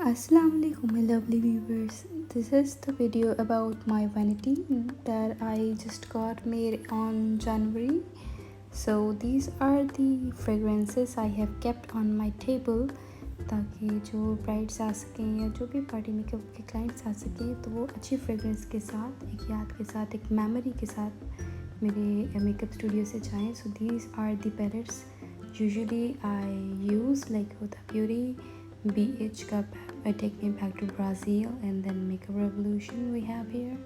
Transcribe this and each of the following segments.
Assalamu alaikum my lovely viewers. This is the video about my vanity that I just got made on January. So these are the fragrances I have kept on my table ताकि जो brides आ सकें या जो भी party makeup के clients आ सकें तो वो अच्छी फ्रेगरेंस के साथ, एक याद के साथ, एक मेमोरी के साथ मेरे मेकअप स्टूडियो से जाएं. So these are the palettes usually I use like Huda Beauty, BH का Take Me Back to Brazil, and then Makeup Revolution we have here.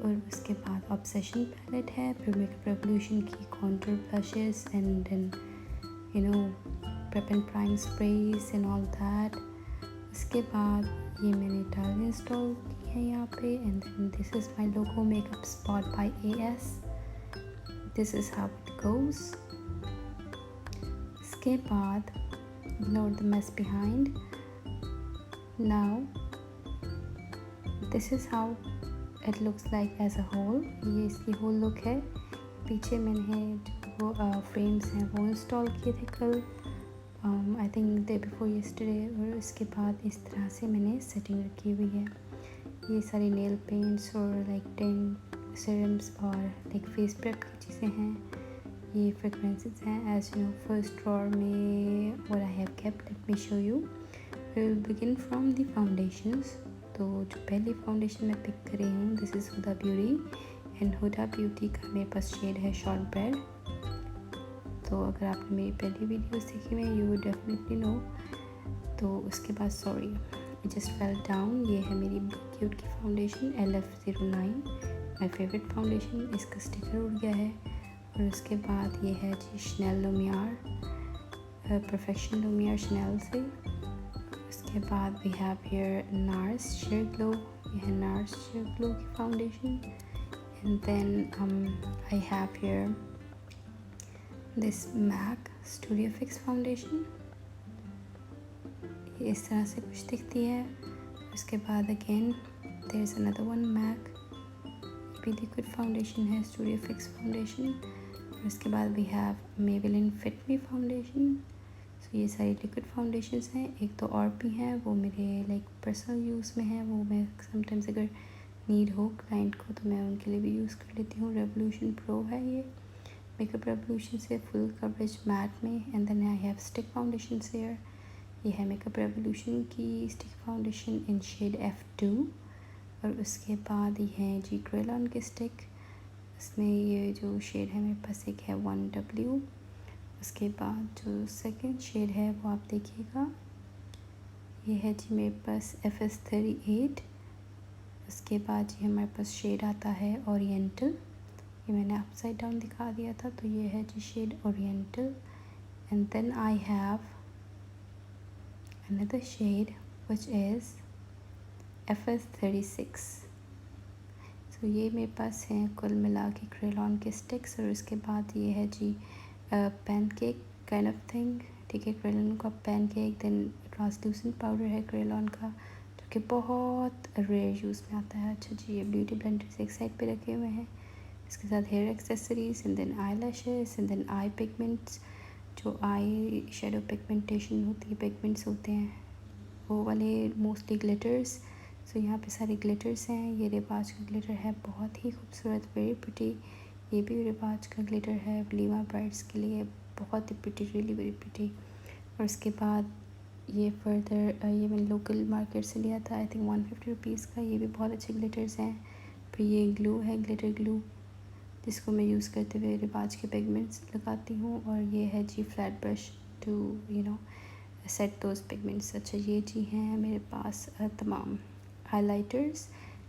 और उसके बाद Obsession पैलेट है, फिर Makeup Revolution की contour blushes and then you know prep and prime sprays and all that. उसके बाद ये मैंने Italian इंस्टॉल की है यहाँ पे, and then this is my logo makeup spot by AS. This is how it goes. इसके बाद ignore the mess behind. Now this is how it looks like as a whole. ये इसकी whole look है. पीछे मैंने जो frames हैं वो इंस्टॉल किए थे कल, I think day before yesterday. और उसके बाद इस तरह से मैंने सेटिंग रखी हुई है. ये सारी नेल पेंट्स और लाइक टेंट सीरम्स और लाइक फेस प्रेप की चीज़ें हैं. ये फ्रेगरेंसेस हैं. As you know first drawer में what I have kept, let me show you. We'll begin from the foundations. तो जो पहली फाउंडेशन मैं पिक कर रही हूँ this is Huda Beauty, and Huda Beauty का मेरे पास शेड है शॉर्ट ब्रेड. तो अगर आपने मेरी पहली वीडियोस देखी हुई यू वुड डेफिनेटली नो. तो उसके बाद sorry I just fell down. ये है मेरी क्यूट की foundation LF09, my favourite foundation. इसका स्टिकर उड़ गया है. और उसके बाद ये है जी Chanel Lumiere, Perfection Lumiere Chanel से. उसके बाद we have here NARS sheer glow. ये है नार्स शेयर ग्लो की foundation. And then I have here this MAC studio fix foundation. ये इस तरह से कुछ दिखती है. उसके बाद again there is another one MAC, भी लिक्विड फाउंडेशन है, स्टूडियो फिक्स फाउंडेशन. उसके बाद we have Maybelline fit me foundation. So ये सारी लिक्विड फाउंडेशंस हैं. एक तो और भी हैं वो मेरे लाइक पर्सनल यूज़ में है, वो मैं समटाइम्स अगर नीड हो क्लाइंट को तो मैं उनके लिए भी यूज़ कर लेती हूँ. रेवोल्यूशन प्रो है ये, मेकअप रेवोल्यूशन से फुल कवरेज मैट में. And then I have stick foundation here. ये है मेकअप रेवोल्यूशन की stick foundation in shade F2. और उसके बाद ये है जी क्रेलॉन की स्टिक. इसमें ये जो शेड है मेरे पास एक है 1W. उसके बाद जो सेकंड शेड है वो आप देखिएगा, ये है जी मेरे पास FS38. उसके बाद ये हमारे पास शेड आता है ओरिएंटल. ये मैंने अपसाइड डाउन दिखा दिया था. तो ये है जी shade oriental. And then I have another shade which is FS36. तो ये मेरे पास हैं कुल मिला के क्रेलॉन के स्टिक्स. और उसके बाद ये है जी पैनकेक काइंड ऑफ थिंग. ठीक है, क्रेलॉन का पैनकेक. देन ट्रांसलूसेंट पाउडर है क्रेलॉन का जो कि बहुत रेयर यूज़ में आता है. अच्छा जी, ये ब्यूटी ब्लेंडर्स एक साइड पे रखे हुए हैं. इसके साथ hair accessories and then I lashes and then I pigments. जो आई शेडो पिगमेंटेशन होती है, पिगमेंट्स होते हैं वो वाले, मोस्टली ग्लिटर्स. सो यहाँ पे सारे ग्लिटर्स हैं. ये रिबाज का ग्लिटर है, बहुत ही खूबसूरत, वेरी प्रिटी. ये भी रिबाज का ग्लिटर है वलीमा ब्राइड्स के लिए, बहुत ही प्रिटी, रियली वेरी प्रिटी. और उसके बाद ये फर्दर ये मैंने लोकल मार्केट से लिया था, आई थिंक 150 रुपीज़ का. ये भी बहुत अच्छे ग्लिटर्स हैं. फिर ये ग्लू है, ग्लिटर ग्लू, जिसको मैं यूज़ करते हुए रिबाज के पिगमेंट्स लगाती हूँ. और ये है जी flat brush to you know set those pigments. अच्छा, ये जी हैं मेरे पास तमाम हाइलाइटर्स.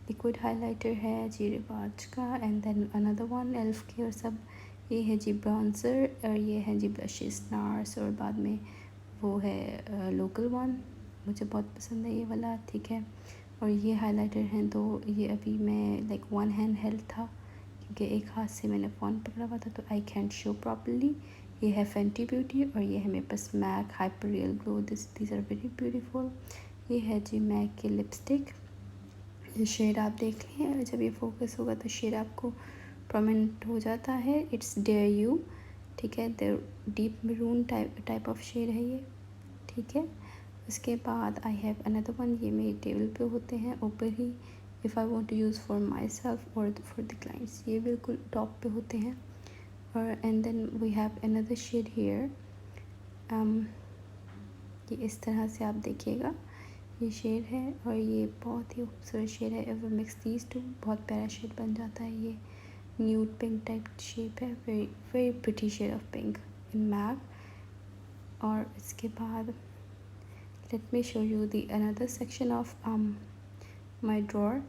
लिक्विड हाइलाइटर है जी रिबाज का. And then another one ELF के. और सब ये है जी ब्राउन्सर. और ये है जी ब्लशेस नार्स. और बाद में वो है लोकल वन, मुझे बहुत पसंद है ये वाला. ठीक है. और ये हाइलाइटर हैं तो ये अभी मैं लाइक वन हैंड हेल्ड था क्योंकि एक हाथ से मैंने फ़ोन पकड़ा हुआ था तो आई कैंट शो प्रॉपर्ली. ये है फेंटी ब्यूटी. और ये है मेरे पास MAC hyper real glow. These are very beautiful. ये है जी मैक के लिपस्टिक. ये शेड आप देख लें, जब ये फोकस होगा तो शेड आपको प्रोमिनेंट हो जाता है. It's dare you. ठीक है, deep maroon type of shade है ये. ठीक है. उसके बाद आई हैव अनदर वन, ये मेरी टेबल पे होते हैं ऊपर ही, if I want to use for my self और फॉर द क्लाइंट्स, ये बिल्कुल टॉप पे होते हैं। और and then we have another shade here, ये इस तरह से आप देखिएगा, ये शेड है और ये बहुत ही खूबसूरत शेड है। एवर मिक्स दीज टू, बहुत प्यारा शेड बन जाता है। ये न्यूड पिंक टाइप शेप है, very very pretty shade of pink in MAC. और इसके बाद let me show you the another section of my drawer.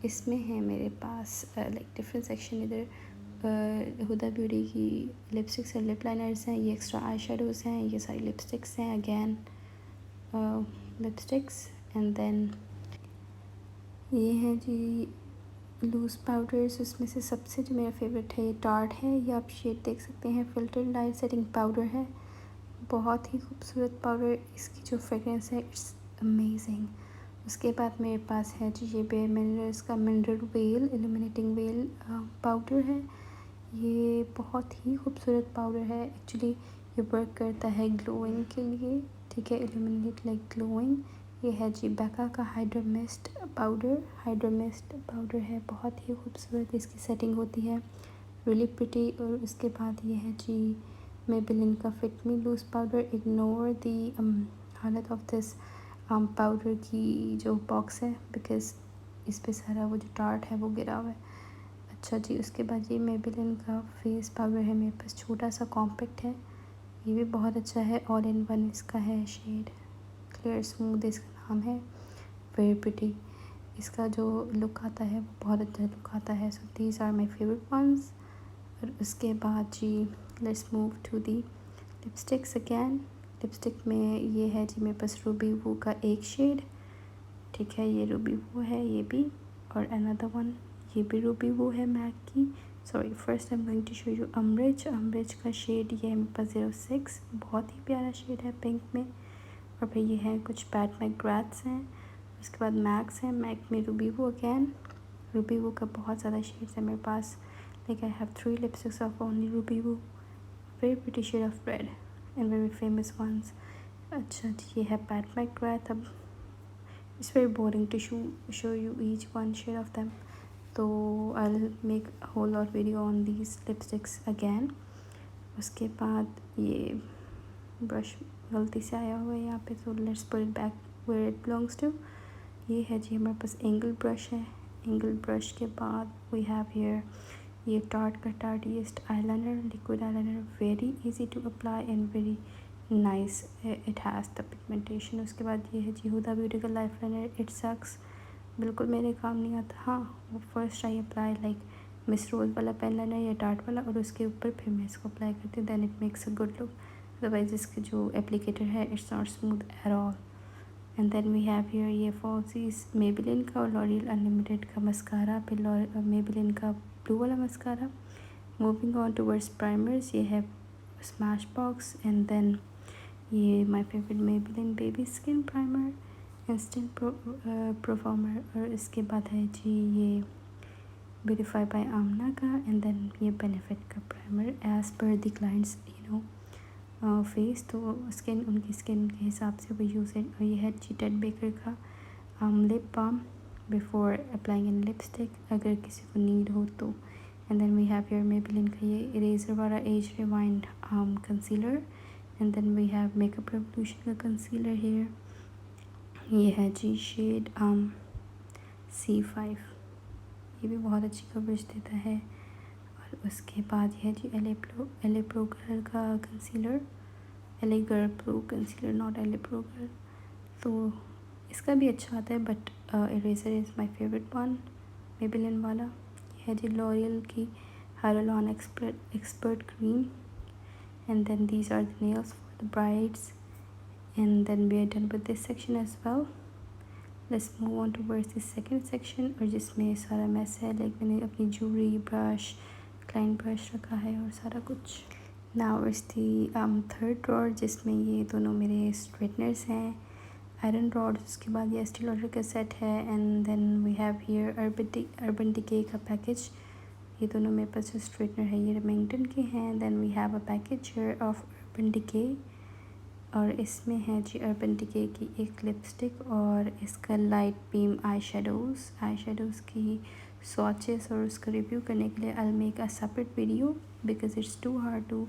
इसमें है मेरे पास लाइक डिफरेंट सेक्शन। इधर हुदा ब्यूटी की लिपस्टिक्स और लिप लाइनर्स हैं, ये एक्स्ट्रा आई शेडोज़ हैं, ये सारी लिपस्टिक्स हैं अगेन लिपस्टिक्स। एंड देन ये हैं जी लूज़ पाउडर्स, उसमें से सबसे जो मेरा फेवरेट है ये टार्ट है, ये आप शेड देख सकते हैं, फिल्टर लाइट सेटिंग पाउडर है, बहुत ही खूबसूरत पाउडर, इसकी जो फ्रेगरेंस है इट्स अमेजिंग। उसके बाद मेरे पास है जी ये बेयर मिनरल्स का mineral well illuminating well powder है, ये बहुत ही खूबसूरत पाउडर है। एक्चुअली ये वर्क करता है ग्लोइंग के लिए, ठीक है, इल्यूमिनेट लाइक ग्लोइंग। ये है जी बेका का हाइड्रो मिस्ट पाउडर है, बहुत ही खूबसूरत इसकी सेटिंग होती है, रियली प्रिटी। और उसके बाद ये है जी मेबेलिन का फिट मी लूज पाउडर। इग्नोर दी हालत ऑफ दिस पाउडर की जो बॉक्स है, बिकॉज इस पे सारा वो जो टार्ट है वो गिरा हुआ है। अच्छा जी, उसके बाद ये मेबेलिन का फेस पाउडर है मेरे पास, छोटा सा कॉम्पैक्ट है, ये भी बहुत अच्छा है, ऑल इन वन इसका है शेड, क्लियर स्मूथ इसका नाम है, वेरी प्रिटी। इसका जो लुक आता है वो बहुत अच्छा लुक आता है। So these are my favourite ones. और उसके बाद जी let's move to the lipsticks again. Lipstick में ये है जी मेरे पास रूबी वू का एक शेड, ठीक है, ये रूबी वू है ये भी, और अनदर वन ये भी रूबी वू है मैक की। Sorry, first I am going to show you अमरिच का शेड, ये है मेरे पास 06, बहुत ही प्यारा शेड है पिंक में। और फिर ये हैं कुछ पैट मैकग्राथ्स हैं, उसके बाद मैक्स हैं, मैक में Ruby Woo again, Ruby Woo का बहुत ज़्यादा शेड्स है मेरे पास, like I have 3 lipsticks of only Ruby Woo, very pretty shade of red and very famous ones. अच्छा जी, ये है पैट मैकग्राथ। अब it's very boring to show you each one shade of them, तो I will make whole और video on these lipsticks again. उसके बाद ये ब्रश गलती से आया हुआ है यहाँ पे, तो let's put it back where it belongs to. ये है जी हमारे पास एंगल ब्रश है, एंगल ब्रश के बाद वी हैव हियर ये टार्ट का tartiest eyeliner, liquid eyeliner, very easy to apply and very nice, it has the pigmentation. उसके बाद ये है जी हुदा ब्यूटी का लाइफ लाइनर, इट सक्स, बिल्कुल मेरे काम नहीं आता। हाँ, वो first I apply like Miss रोज वाला पेन लाइनर या डार्ट वाला, और उसके ऊपर फिर मैं इसको अप्लाई करती हूँ, then it makes a good look. Otherwise इसके जो एप्लीकेटर है it's not smooth at all. And then we have here ये फॉल्सीज मेबेलिन का और लॉरियल अनलिमिटेड का मस्कारा, फिर मेबेलिन का ब्लू वाला mascara. Moving on towards primers, ये है स्मैश बॉक्स, एंड देन ये my favourite Maybelline baby skin primer instant performer, और इसके बाद है जी ये ब्यूटीफाई बाय आमना का, एंड देन ये बेनिफिट का primer as per the client's face, तो स्किन उनकी स्किन के हिसाब से वो यूज़ है। और ये है जी टेड बेकर का lip balm before applying in lipstick, अगर किसी को नीड हो तो। And then we have here Maybelline का ये इरेजर वाला age rewind concealer, and then we have makeup revolution का कंसीलर हेयर, ये है जी शेड C5, ये भी बहुत अच्छी कवरेज देता है। और उसके बाद है जी एले प्रो कलर का concealer, LA girl pro concealer, not LA pro girl, तो इसका भी अच्छा आता है, but eraser is my favourite one Maybelline वाला। ये है जी लॉरियल की hyaluron expert cream, and then these are the nails for the brides, and then we are done with this section as well. Let's move on towards this second section, और जिसमें सारा mess है, like मैंने अपनी jewellery, brush, client brush रखा है और सारा कुछ। Now is the third drawer, जिसमें ये दोनों मेरे स्ट्रेटनर्स हैं, आयरन रॉड्स, उसके बाद ये स्टील ऑर्डर का सेट है, and then we have here Urban Decay का पैकेज, ये दोनों मेरे पास जो स्ट्रेटनर है ये रेमिंगटन के हैं। Then we have a package here of Urban Decay, और इसमें है जी अर्बन डिके की एक लिपस्टिक और इसका लाइट बीम आई शेडोज़ की स्वॉचेस और उसका रिव्यू करने के लिए I make a separate video because it's too hard to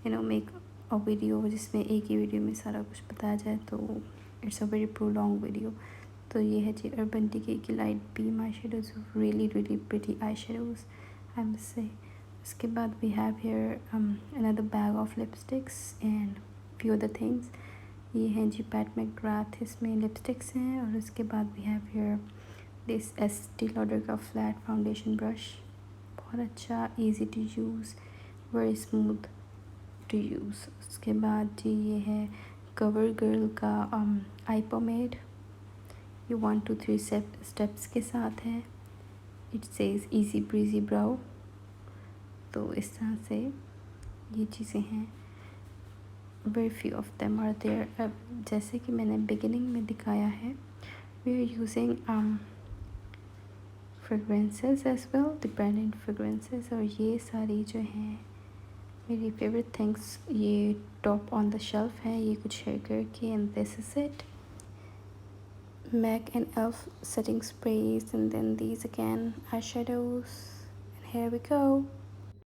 make a video जिसमें एक ही वीडियो में सारा कुछ बताया जाए, तो it's a very prolong video. तो ये है जी अर्बन डिके की light beam eye shadows, really really pretty eye shadows I must say. उसके बाद we have here another bag of lipsticks and few other things. ये हैं जी पैट मैकग्राथ, इसमें लिपस्टिक्स हैं। और उसके बाद we have here this Estee Lauder का फ्लैट फाउंडेशन ब्रश, बहुत अच्छा, easy to use, very smooth to use. उसके बाद जी ये है कवर गर्ल का आई पोमेड, ये 1 2 3 स्टेप्स के साथ है। It says easy breezy brow. तो इस तरह से ये चीज़ें हैं, very few of them are there. अब जैसे कि मैंने बिगिनिंग में दिखाया है, we are using fragrances as well, dependent fragrances. और ये सारी जो हैं मेरी फेवरेट थिंग्स, ये टॉप ऑन द शेल्फ है, ये कुछ हेयर केयर की, and this is it. MAC and ELF setting sprays, and then these again eyeshadows, and here we go.